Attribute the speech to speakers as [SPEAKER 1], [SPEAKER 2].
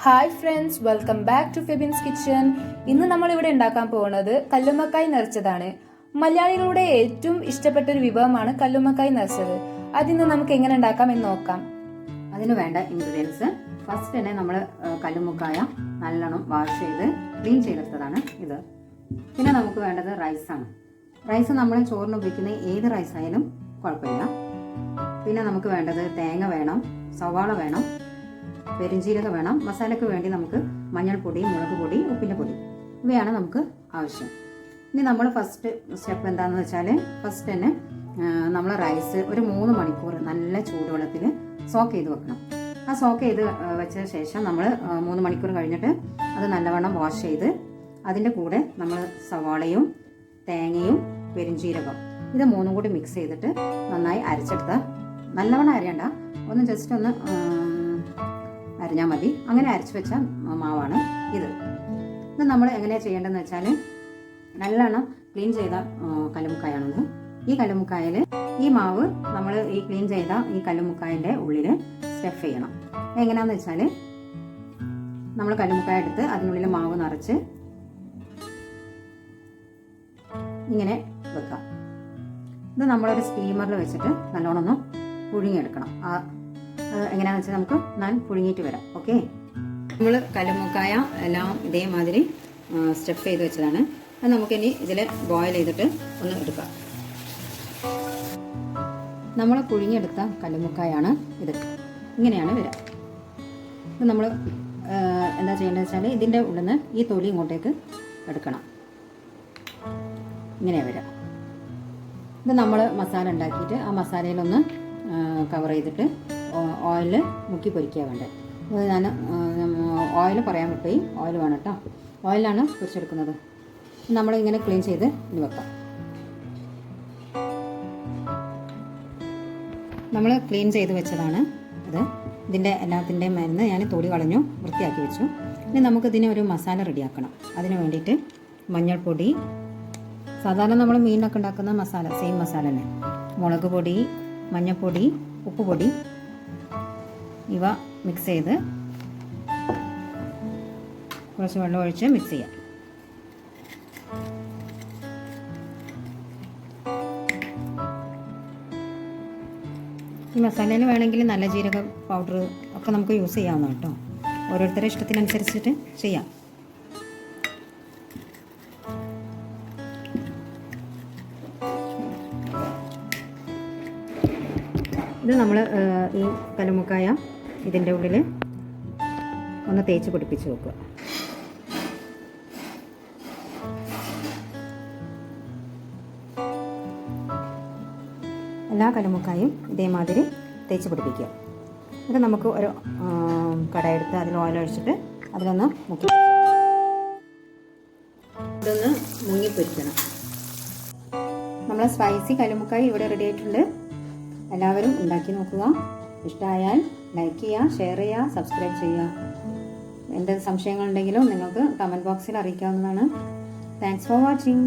[SPEAKER 1] Hi friends, welcome back to Febin's kitchen. ഇന്ന് നമ്മളിവിടെ ഉണ്ടാക്കാൻ പോകുന്നത് കല്ലുമ്മക്കായ് നിറച്ചതാണ്. മലയാളികളുടെ ഏറ്റവും ഇഷ്ടപ്പെട്ട ഒരു വിഭവമാണ് കല്ലുമ്മക്കായ് നിറച്ചത്. അതിന്ന് നമുക്ക് എങ്ങനെ ഉണ്ടാക്കാം എന്ന് നോക്കാം.
[SPEAKER 2] അതിന് വേണ്ട ഇൻഗ്രീഡിയൻസ്, ഫസ്റ്റ് തന്നെ നമ്മൾ കല്ലുമ്മക്കായ നല്ലോണം വാഷ് ചെയ്ത് ക്ലീൻ ചെയ്തെടുത്തതാണ് ഇത്. പിന്നെ നമുക്ക് വേണ്ടത് റൈസാണ്. റൈസ് നമ്മൾ ചോറിന് ഉപയോഗിക്കുന്ന ഏത് റൈസ് ആയാലും കുഴപ്പമില്ല. പിന്നെ നമുക്ക് വേണ്ടത് തേങ്ങ വേണം, സവാള വേണം, പെരിഞ്ചീരകം വേണം. മസാലയ്ക്ക് വേണ്ടി നമുക്ക് മഞ്ഞൾപ്പൊടി, മുളക് പൊടി, ഉപ്പിൻ്റെ പൊടി, ഇവയാണ് നമുക്ക് ആവശ്യം. ഇനി നമ്മൾ ഫസ്റ്റ് സ്റ്റെപ്പ് എന്താണെന്ന് വെച്ചാൽ, ഫസ്റ്റ് തന്നെ നമ്മൾ റൈസ് ഒരു 3 മണിക്കൂർ നല്ല ചൂടുവെള്ളത്തിൽ സോക്ക് ചെയ്ത് വെക്കണം. ആ സോക്ക് ചെയ്ത് വെച്ച ശേഷം നമ്മൾ 3 മണിക്കൂർ കഴിഞ്ഞിട്ട് അത് നല്ലവണ്ണം വാഷ് ചെയ്ത് അതിൻ്റെ കൂടെ നമ്മൾ സവാളയും തേങ്ങയും പെരിഞ്ചീരകം ഇത് 3 കൂടി മിക്സ് ചെയ്തിട്ട് നന്നായി അരച്ചെടുത്താൽ, നല്ലവണ്ണം അരയണ്ട, ഒന്ന് ജസ്റ്റ് ഒന്ന് അരിഞ്ഞാൽ മതി. അങ്ങനെ അരച്ച് വെച്ച മാവാണ് ഇത്. ഇത് നമ്മൾ എങ്ങനെയാണ് ചെയ്യേണ്ടതെന്ന് വെച്ചാൽ, നല്ലോണം ക്ലീൻ ചെയ്ത കല്ലുമ്മക്കായാണത്. ഈ കല്ലുമ്മക്കായൽ ഈ മാവ് നമ്മൾ ഈ ക്ലീൻ ചെയ്ത ഈ കല്ലുമ്മക്കായൻ്റെ ഉള്ളിൽ സ്റ്റഫ് ചെയ്യണം. എങ്ങനെയാണെന്ന് വെച്ചാൽ, നമ്മൾ കല്ലുമ്മക്കായ എടുത്ത് അതിനുള്ളിൽ മാവ് നിറച്ച് ഇങ്ങനെ വെക്കാം. ഇത് നമ്മളൊരു സ്റ്റീമറിൽ വെച്ചിട്ട് നല്ലോണം ഒന്ന് പുഴുങ്ങിയെടുക്കണം. എങ്ങനെയാണെന്ന് വെച്ചാൽ നമുക്ക് ഞാൻ പുഴുങ്ങിയിട്ട് വരാം. ഓക്കെ, നമ്മൾ കല്ലുമ്മക്കായ എല്ലാം ഇതേമാതിരി സ്റ്റഫ് ചെയ്ത് വെച്ചതാണ്. അത് നമുക്കിനി ഇതിൽ ബോയിൽ ചെയ്തിട്ട് ഒന്ന് എടുക്കാം. നമ്മൾ പുഴുങ്ങിയെടുത്ത കല്ലുമ്മക്കായാണ് ഇത്. ഇങ്ങനെയാണ് വരിക. ഇത് നമ്മൾ എന്താ ചെയ്യേണ്ടതെന്ന് വെച്ചാൽ, ഇതിൻ്റെ ഉള്ളിൽ നിന്ന് ഈ തൊലി ഇങ്ങോട്ടേക്ക് എടുക്കണം. ഇങ്ങനെയാണ് വരിക. ഇത് നമ്മൾ മസാല ഉണ്ടാക്കിയിട്ട് ആ മസാലയിലൊന്ന് കവർ ചെയ്തിട്ട് ഓയിൽ മുക്കി പൊരിക്കുക വേണ്ടത്. ഞാൻ ഓയിൽ പറയാൻ വിട്ടുപോയി. ഓയിൽ വേണം കേട്ടോ. ഓയിലാണ് പൊരിച്ചെടുക്കുന്നത്. നമ്മളിങ്ങനെ ക്ലീൻ ചെയ്ത് ഇനി വെക്കാം. നമ്മൾ ക്ലീൻ ചെയ്ത് വെച്ചതാണ് ഇത്. ഇതിൻ്റെ എല്ലാത്തിൻ്റെയും മരുന്ന് ഞാൻ തൊലി കളഞ്ഞു വൃത്തിയാക്കി വെച്ചു. ഇനി നമുക്കിതിനെ ഒരു മസാല റെഡിയാക്കണം. അതിന് വേണ്ടിയിട്ട് മഞ്ഞൾപ്പൊടി, സാധാരണ നമ്മൾ മീനൊക്കെ ഉണ്ടാക്കുന്ന മസാല, സെയിം മസാല തന്നെ, മുളക് പൊടി, മഞ്ഞൾപ്പൊടി, ഉപ്പുപൊടി, ഇവ മിക്സ് ചെയ്ത് കുറച്ച് വെള്ളം ഒഴിച്ച് മിക്സ് ചെയ്യാം. ഈ മസാലയിൽ വേണമെങ്കിൽ നല്ല ജീരക പൗഡർ ഒക്കെ നമുക്ക് യൂസ് ചെയ്യാവുന്നതാണ് കേട്ടോ. ഓരോരുത്തരുടെ ഇഷ്ടത്തിനനുസരിച്ചിട്ട് ചെയ്യാം. ഇത് നമ്മൾ ഈ കല്ലുമ്മക്കായ ഇതിൻ്റെ ഉള്ളിൽ ഒന്ന് തേച്ച് പിടിപ്പിച്ച് വെക്കുക. എല്ലാ കല്ലുമ്മക്കായും ഇതേമാതിരി തേച്ച് പിടിപ്പിക്കുക. ഇത് നമുക്ക് ഒരു കടയെടുത്ത് അതിൽ ഓയിൽ ഒഴിച്ചിട്ട് അതിലൊന്ന് മുക്കി ഇതൊന്ന് മുങ്ങിപ്പൊരിക്കണം. നമ്മളെ സ്പൈസി കല്ലുമ്മക്കായ ഇവിടെ റെഡി ആയിട്ടുണ്ട്. എല്ലാവരും ഉണ്ടാക്കി നോക്കുക. ഇഷ്ടമായാൽ ലൈക്ക് ചെയ്യുക, ഷെയർ ചെയ്യുക, സബ്സ്ക്രൈബ് ചെയ്യുക. എന്ത് സംശയങ്ങളുണ്ടെങ്കിലും നിങ്ങൾക്ക് കമൻറ്റ് ബോക്സിൽ അറിയിക്കാവുന്നതാണ്. Thanks for watching.